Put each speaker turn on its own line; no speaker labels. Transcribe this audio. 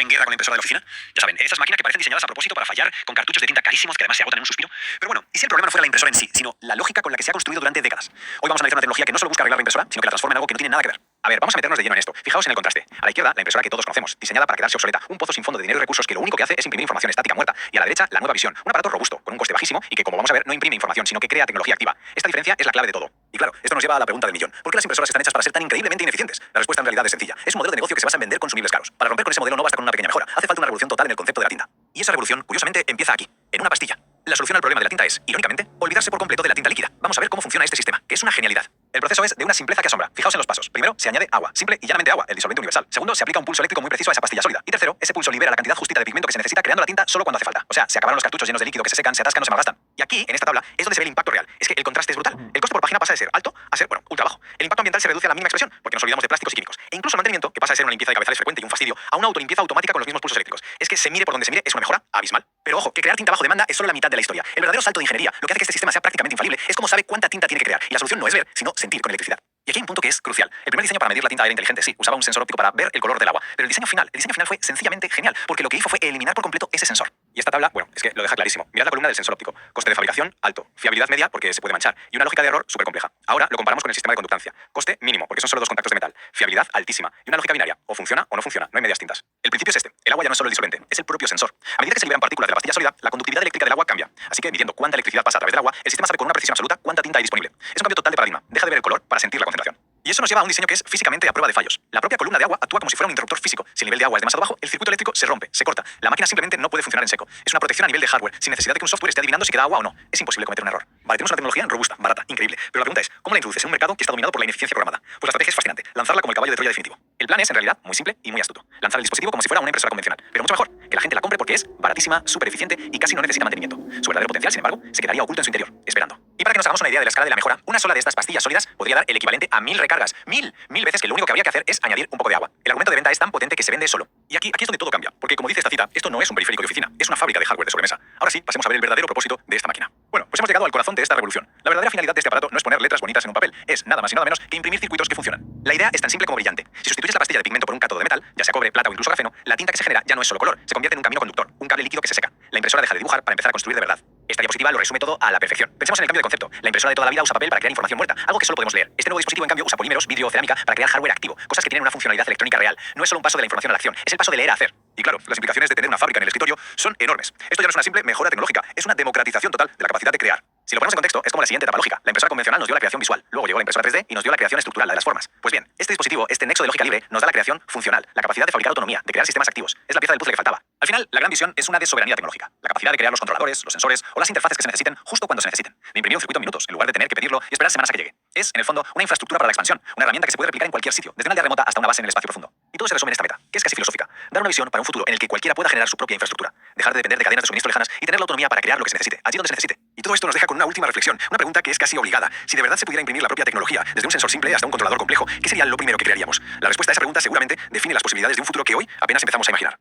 en guerra con la impresora de la oficina. Ya saben, esas máquinas que parecen diseñadas a propósito para fallar, con cartuchos de tinta carísimos que además se agotan en un suspiro. Pero bueno, ¿y si el problema no fuera la impresora en sí, sino la lógica con la que se ha construido durante décadas? Hoy vamos a analizar una tecnología que no solo busca arreglar la impresora, sino que la transforma en algo que no tiene nada que ver. A ver, vamos a meternos de lleno en esto. Fijaos en el contraste. A la izquierda, la impresora que todos conocemos, diseñada para quedarse obsoleta, un pozo sin fondo de dinero y recursos que lo único que hace es imprimir información estática muerta. Y a la derecha, la nueva visión, un aparato robusto, con un coste bajísimo y que, como vamos a ver, no imprime información, sino que crea tecnología activa. Esta diferencia es la clave de todo. Y claro, esto nos lleva a la pregunta del millón. ¿Por qué las impresoras están hechas para ser tan increíblemente ineficientes? La respuesta en realidad es sencilla. Es un modelo de negocio que se basa en vender consumibles caros. Para romper con ese modelo no basta con una pequeña mejora. Hace falta una revolución total en el concepto de la tinta. Y esa revolución, curiosamente, empieza aquí, en una pastilla. La solución al problema de la tinta es, irónicamente, olvidarse por completo de la tinta líquida. Vamos a ver cómo funciona este sistema, que es una genialidad. El proceso es de una simpleza que asombra. Fijaos en los pasos. Primero, se añade agua, simple y llanamente agua, el disolvente universal. Segundo, se aplica un pulso eléctrico muy preciso a esa pastilla sólida. Y tercero, ese pulso libera la cantidad justita de pigmento que se necesita creando la tinta solo cuando hace falta. O sea, se acabaron los cartuchos llenos de líquido que se secan, se atascan o se malgastan. Y aquí, en esta tabla, es donde se ve el impacto real. Es que el contraste es brutal. El coste por página pasa de ser alto a ser, bueno, ultra bajo. El impacto ambiental se reduce a la mínima expresión, porque nos olvidamos de plásticos y químicos. E incluso el mantenimiento, que pasa de ser una limpieza de cabezales frecuente y un fastidio, a una autolimpieza automática con los mismos pulsos eléctricos. Es que se mire por donde se mire, es una mejora abismal. Pero ojo, que crear tinta bajo demanda es solo la mitad de la historia. El verdadero salto de ingeniería, lo que hace que este sistema sea prácticamente infalible, es cómo sabe cuánta tinta tiene que crear. Y la solución no es ver, sino sentir con electricidad. Y aquí hay un punto que es crucial. El primer diseño para medir la tinta era inteligente, sí, usaba un sensor óptico para ver el color del agua. Pero el diseño final fue sencillamente genial, porque lo que hizo fue eliminar por completo ese sensor. Y esta tabla, bueno, es que lo deja clarísimo. Mirad la columna del sensor óptico. Coste de fabricación, alto. Fiabilidad media, porque se puede manchar. Y una lógica de error súper compleja. Ahora lo comparamos con el sistema de conductancia. Coste mínimo, porque son solo dos contactos de metal. Fiabilidad altísima. Y una lógica binaria. O funciona o no funciona. No hay medias tintas. El principio es este. El agua ya no es solo el disolvente, es el propio sensor. A medida que se liberan partículas de la pastilla sólida, la conductividad eléctrica del agua cambia. Así que, midiendo cuánta electricidad pasa a través del agua, el sistema sabe con una precisión absoluta cuánta tinta hay disponible. Es un cambio total de paradigma. Deja de ver el color para sentir la concentración. Y eso nos lleva a un diseño que es físicamente a prueba de fallos. La propia columna de agua actúa como si fuera un interruptor físico. Si el nivel de agua es demasiado bajo, el circuito eléctrico se rompe, se corta. La máquina simplemente no puede funcionar en seco. Es una protección a nivel de hardware, sin necesidad de que un software esté adivinando si queda agua o no. Es imposible cometer un error. Vale, tenemos una tecnología robusta, barata, increíble. Pero la pregunta es, ¿cómo la introduces en un mercado que está dominado por la ineficiencia programada? Pues la estrategia es fascinante. Lanzarla como el caballo de Troya definitivo. El plan es, en realidad, muy simple y muy astuto. Lanzar el dispositivo como si fuera una impresora convencional. Pero mucho mejor, que la gente la compre porque es baratísima, súper eficiente y casi no necesita mantenimiento. Su verdadero potencial, sin embargo, se quedaría oculto en su interior, esperando. Y para que nos hagamos una idea de la escala de la mejora, una sola de estas pastillas sólidas podría dar el equivalente a 1000 recargas. Mil veces, que lo único que habría que hacer es añadir un poco de agua. El argumento de venta es tan potente que se vende solo. Y aquí es donde todo cambia, porque como dice esta cita, esto no es un periférico de oficina, es una fábrica de hardware de sobremesa. Ahora sí, pasemos a ver el verdadero propósito de esta máquina. Bueno, pues hemos llegado al corazón de esta revolución. La verdadera finalidad de este aparato no es poner letras bonitas en un papel, es nada más y nada menos que imprimir circuitos que funcionan. La idea es tan simple como brillante. Si sustituyes la pastilla de pigmento por un cátodo de metal, ya sea cobre, plata o incluso grafeno, la tinta que se genera ya no es solo color, se convierte en un camino conductor, un cable líquido que se seca. La impresora deja de dibujar para empezar a construir de verdad. Esta diapositiva lo resume todo a la perfección. Pensemos en el cambio de concepto. La impresora de toda la vida usa papel para crear información muerta, algo que solo podemos leer. Este nuevo dispositivo, en cambio, usa polímeros, vidrio o cerámica para crear hardware activo, cosas que tienen una funcionalidad electrónica real. No es solo un paso de la información a la acción, es el paso de leer a hacer. Y claro, las implicaciones de tener una fábrica en el escritorio son enormes. Esto ya no es una simple mejora tecnológica, es una democratización total de la capacidad de crear. Si lo ponemos en contexto, es como la siguiente etapa lógica. La impresora convencional nos dio la creación visual, luego llegó la impresora 3D y nos dio la creación estructural, la de las formas. Pues bien, este dispositivo, este nexo de lógica libre, nos da la creación funcional, la capacidad de fabricar autonomía, de crear sistemas activos. Es la pieza del puzzle que faltaba. Al final, la gran visión es una de soberanía tecnológica, la capacidad de crear los controladores, los sensores o las interfaces que se necesiten justo cuando se necesiten, de imprimir un circuito en minutos, en lugar de tener que pedirlo y esperar semanas a que llegue. Es, en el fondo, una infraestructura para la expansión, una herramienta que se puede replicar en cualquier sitio, desde una aldea remota hasta una base en el espacio profundo. Y todo se resume en esta meta, que es casi filosófica, dar una visión para un futuro en el que cualquiera pueda generar su propia infraestructura, dejar de depender de cadenas de suministro lejanas y tener la autonomía para crear lo que se necesite, allí donde se necesite. Y todo esto nos deja con una última reflexión, una pregunta que es casi obligada. Si de verdad se pudiera imprimir la propia tecnología, desde un sensor simple hasta un controlador complejo, ¿qué sería lo primero que crearíamos? La respuesta a esa pregunta seguramente define las posibilidades de un futuro que hoy apenas empezamos a imaginar.